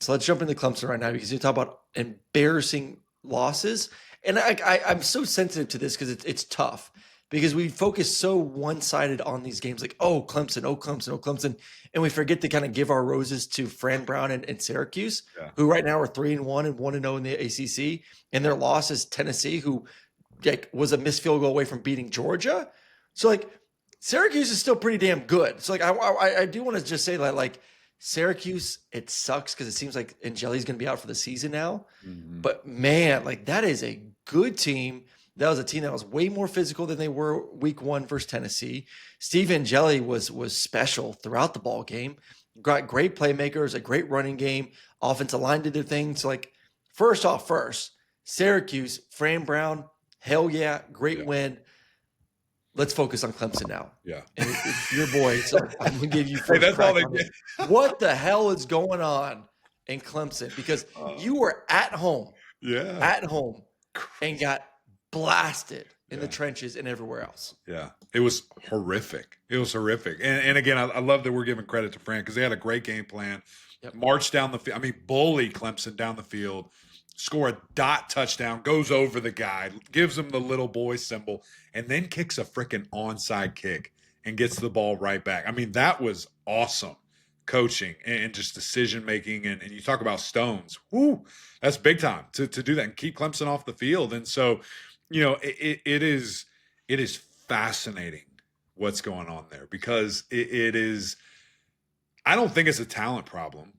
So let's jump into Clemson right now because you talk about embarrassing losses. And I'm so sensitive to this because it's tough because we focus so one-sided on these games like, oh, Clemson, oh, Clemson, oh, Clemson. And we forget to kind of give our roses to Fran Brown and Syracuse, who right now are 3-1 and 1-0 in the ACC. And their loss is Tennessee, who was a missed field goal away from beating Georgia. So like Syracuse is still pretty damn good. So like I do want to just say that like Syracuse, it sucks because it seems like Angeli's going to be out for the season now. Mm-hmm. But man, like that is a good team. That was a team that was way more physical than they were week 1 versus Tennessee. Steve Angeli was special throughout the ball game. Got great playmakers, a great running game. Offensive line did their thing. So like first, Syracuse, Fran Brown, hell yeah, great win. Let's focus on Clemson now. Yeah. And it's your boy, so I'm going to give you first that's all crack they on it. What the hell is going on in Clemson? Because you were at home, and got blasted in the trenches and everywhere else. Yeah. It was horrific. And again, I love that we're giving credit to Fran because they had a great game plan. Yep. March down the field. I mean, bully Clemson down the field. Score a dot touchdown, goes over the guy, gives him the little boy symbol, and then kicks a freaking onside kick and gets the ball right back. I mean, that was awesome coaching and just decision making. And you talk about stones. Whoo, that's big time to do that and keep Clemson off the field. And so, you know, it is fascinating what's going on there because it is. I don't think it's a talent problem.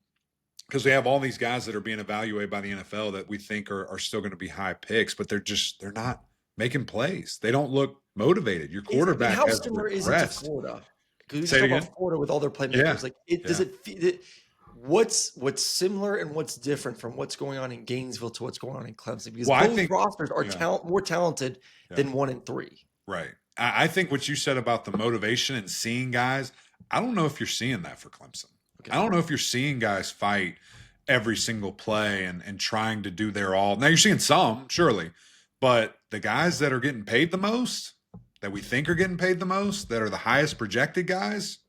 Because we have all these guys that are being evaluated by the NFL that we think are still going to be high picks, but they're not making plays. They don't look motivated. Your quarterback how has similar is it to Florida? Because we talk about Florida with all their playmakers. Yeah. Like, does it? What's similar and what's different from what's going on in Gainesville to what's going on in Clemson? Because both rosters are more talented than 1 and 3. Right. I think what you said about the motivation and seeing guys, I don't know if you're seeing that for Clemson. I don't know if you're seeing guys fight every single play and trying to do their all. Now you're seeing some, surely, but the guys that are getting paid the most, that we think are getting paid the most, that are the highest projected guys,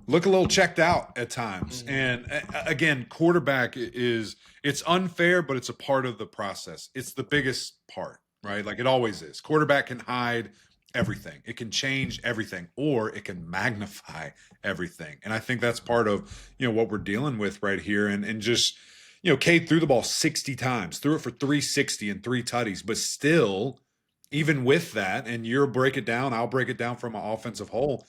look a little checked out at times. Mm-hmm. And again, quarterback it's unfair, but it's a part of the process. It's the biggest part, right? Like it always is. Quarterback can hide everything. It can change everything, or it can magnify everything. And I think that's part of, what we're dealing with right here. And just, Cade threw the ball 60 times, threw it for 360 and 3 tutties, but still, even with that, and you'll break it down, I'll break it down from an offensive whole,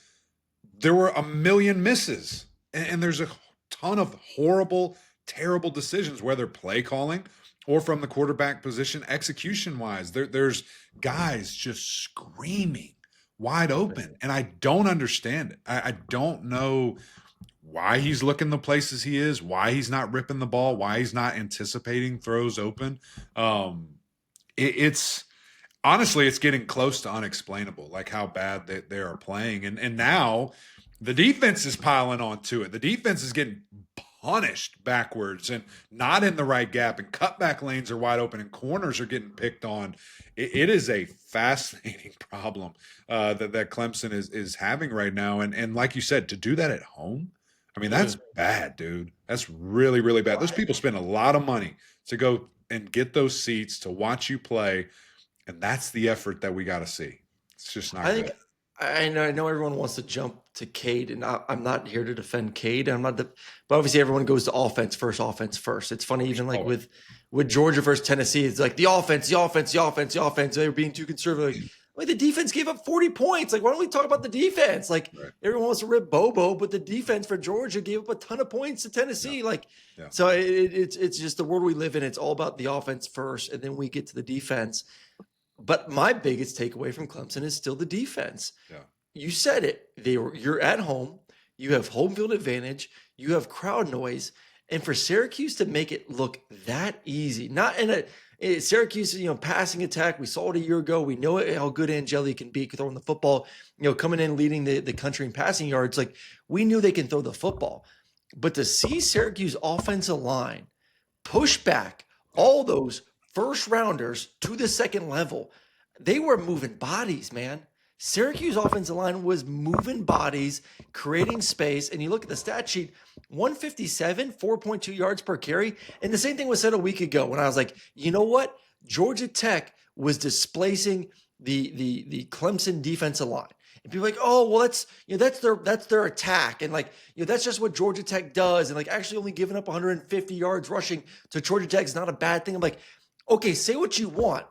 there were a million misses. And there's a ton of horrible, terrible decisions, whether play calling or from the quarterback position, execution-wise. There's guys just screaming wide open, and I don't understand it. I don't know why he's looking the places he is, why he's not ripping the ball, why he's not anticipating throws open. It's honestly, it's getting close to unexplainable, like how bad they are playing. And now the defense is piling on to it. The defense is getting punished backwards and not in the right gap, and cutback lanes are wide open and corners are getting picked on. It is a fascinating problem that Clemson is having right now. And like you said, to do that at home, I mean, that's bad, dude. That's really, really bad. Those people spend a lot of money to go and get those seats to watch you play, and that's the effort that we got to see. It's just not good. I know everyone wants to jump to Cade, and I'm not here to defend Cade. But obviously everyone goes to offense first. It's funny, even like with Georgia versus Tennessee, it's like the offense. They were being too conservative. Like the defense gave up 40 points. Like, why don't we talk about the defense? Like everyone wants to rip Bobo, but the defense for Georgia gave up a ton of points to Tennessee. So it's just the world we live in. It's all about the offense first, and then we get to the defense. But my biggest takeaway from Clemson is still the defense. Yeah. You said it. You're at home. You have home field advantage. You have crowd noise. And for Syracuse to make it look that easy, not in a Syracuse, passing attack. We saw it a year ago. We know how good Angeli can be throwing the football, coming in, leading the country in passing yards. Like, we knew they can throw the football. But to see Syracuse offensive line push back all those first rounders to the second level, they were moving bodies, man. Syracuse offensive line was moving bodies, creating space. And you look at the stat sheet, 157, 4.2 yards per carry. And the same thing was said a week ago when I was like, you know what? Georgia Tech was displacing the Clemson defensive line. And people are like, oh, well, that's their attack. And like, that's just what Georgia Tech does. And like actually only giving up 150 yards rushing to Georgia Tech is not a bad thing. I'm like, okay, say what you want.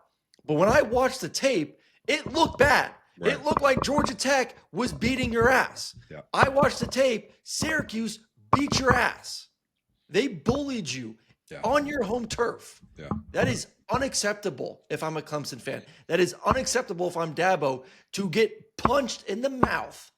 But when I watched the tape, it looked bad. Right. It looked like Georgia Tech was beating your ass. Yeah. I watched the tape. Syracuse beat your ass. They bullied you on your home turf. Yeah. That is unacceptable if I'm a Clemson fan. That is unacceptable if I'm Dabo to get punched in the mouth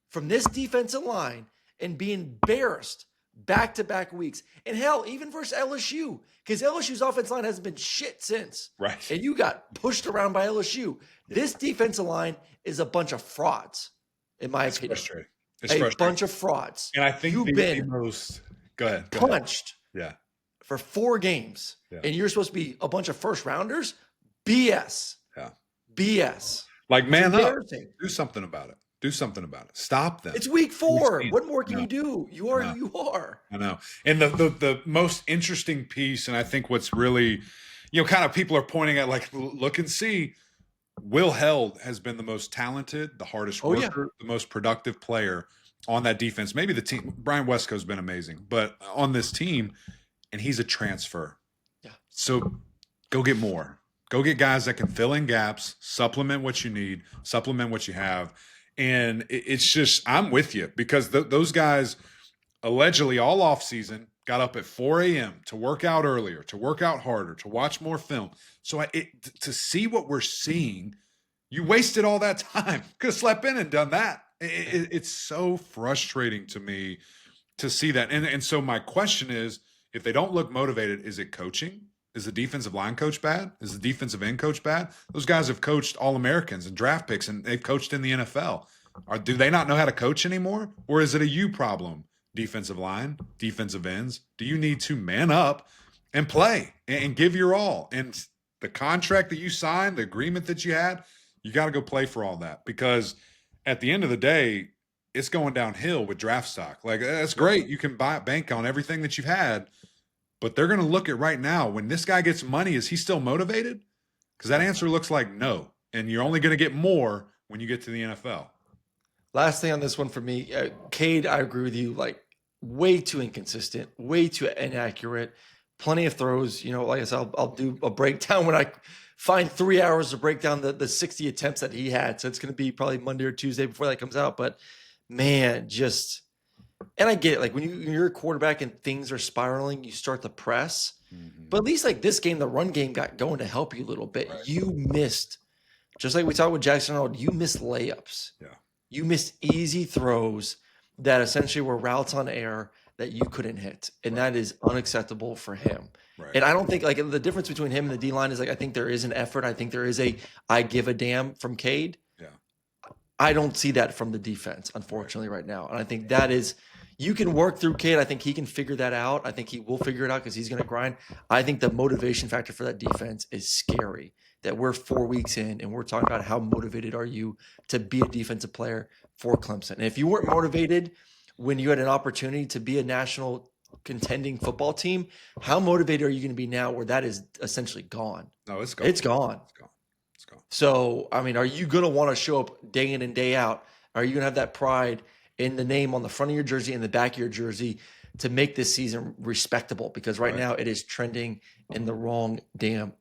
from this defensive line and be embarrassed back-to-back weeks. And hell, even versus LSU, because LSU's offensive line hasn't been shit since. Right. And you got pushed around by LSU. This defensive line is a bunch of frauds, in my opinion. Frustrating. It's a bunch of frauds. And I think you've been go ahead. Punched for 4 games, and you're supposed to be a bunch of first-rounders? BS. Yeah. BS. Like, man up. Do something about it. Do something about it. Stop them. It's week 4. What more can you do? You are who you are. I know. And the most interesting piece, and I think what's really, kind of people are pointing at, like, look and see, Will Held has been the most talented, the hardest worker, the most productive player on that defense. Maybe the team. Brian Wesco's been amazing, but on this team, and he's a transfer. Yeah. So go get more. Go get guys that can fill in gaps, supplement what you need, supplement what you have. And it's just, I'm with you, because those guys allegedly all offseason got up at 4 a.m. to work out earlier, to work out harder, to watch more film. So to see what we're seeing, you wasted all that time. Could have slept in and done that. It's so frustrating to me to see that. And so my question is, if they don't look motivated, is it coaching? Is the defensive line coach bad? Is the defensive end coach bad? Those guys have coached All-Americans and draft picks, and they've coached in the NFL. Do they not know how to coach anymore? Or is it a you problem? Defensive line, defensive ends. Do you need to man up and play and give your all? And the contract that you signed, the agreement that you had, you got to go play for all that, because at the end of the day, it's going downhill with draft stock. Like, that's great. You can bank on everything that you've had, but they're going to look at right now, when this guy gets money, is he still motivated? Because that answer looks like no. And you're only going to get more when you get to the NFL. Last thing on this one for me, Cade, I agree with you, like way too inconsistent, way too inaccurate, plenty of throws. Like I said, I'll do a breakdown when I find 3 hours to break down the 60 attempts that he had. So it's going to be probably Monday or Tuesday before that comes out. But man, and I get it. Like when you're a quarterback and things are spiraling, you start to press. Mm-hmm. But at least like this game, the run game got going to help you a little bit. Right. You missed, just like we talked with Jackson Arnold, you missed layups. Yeah. You missed easy throws that essentially were routes on air that you couldn't hit. And that is unacceptable for him. Right. And I don't think, like, the difference between him and the D-line is, like, I think there is an effort. I think there is I give a damn from Cade. Yeah. I don't see that from the defense, unfortunately, right now. And I think that is, you can work through Cade. I think he can figure that out. I think he will figure it out because he's going to grind. I think the motivation factor for that defense is scary, that we're 4 weeks in and we're talking about how motivated are you to be a defensive player for Clemson. And if you weren't motivated when you had an opportunity to be a national contending football team, how motivated are you going to be now where that is essentially gone? No, it's gone. It's gone. It's gone. So, I mean, are you going to want to show up day in and day out? Are you going to have that pride in the name on the front of your jersey and the back of your jersey to make this season respectable? Because right now it is trending in the wrong damn